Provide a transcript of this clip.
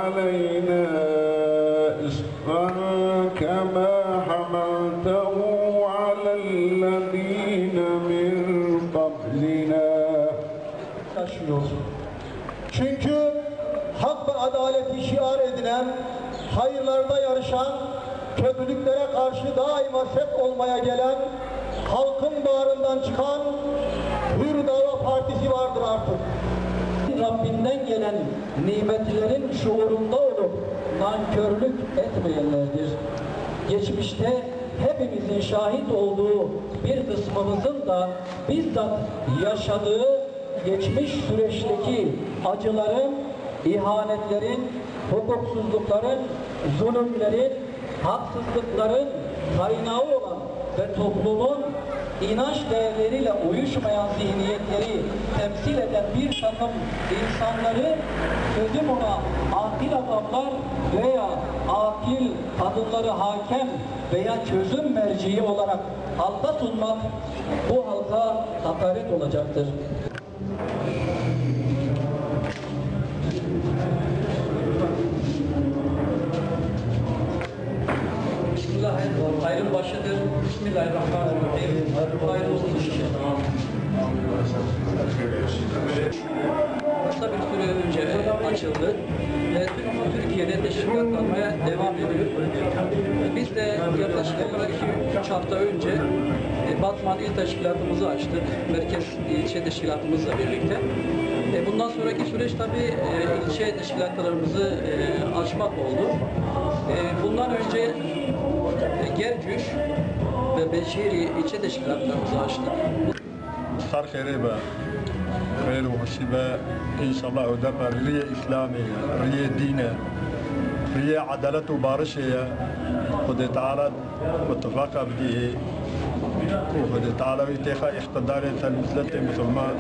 علينا إصرا كما حملته على الذين من قبلنا. Taşıyor. Çünkü hak ve adaleti şiar edilen, hayırlarda yarışan, kötülüklere karşı daima sef olmaya gelen, halkın bağrından çıkan Hür Dava Partisi vardır artık. Rabbinden gelen nimetlerin şuurunda olup nankörlük etmeyenlerdir. Geçmişte hepimizin şahit olduğu bir kısmımızın da bizzat yaşadığı geçmiş süreçteki acıların, ihanetlerin, hukuksuzlukların, zulümlerin, haksızlıkların kaynağı olan ve toplumun inanç değerleriyle uyuşmayan zihniyetleri temsil eden bir takım insanları sözüm ona akil adamlar veya akil kadınları hakem veya çözüm merciği olarak halka sunmak bu halka hakaret olacaktır. Bismillahirrahmanirrahim. Hayrın başıdır. Bismillahirrahmanirrahim. Hayırlı olsun inşallah. Kısa bir süre önce açıldı. Türkiye'de teşkilatlanmaya devam ediyor. Biz de yaklaşık olarak 2-3 hafta önce Batman İl Teşkilatımızı açtık. Merkez ilçe teşkilatımızla birlikte. Bundan sonraki süreç tabii ilçe teşkilatlarımızı açmak oldu. Bundan önce Gercüş ve Beşiri ilçe teşkilatlarımızı açtık. صار خريبة خير ومصيبة إن شاء الله ودفع رية إسلامية رية دينة رية عدالة وبارشية خد تعالى واتفاقها بديه وخد تعالى ويتخا اقتدار المثلث مسلمان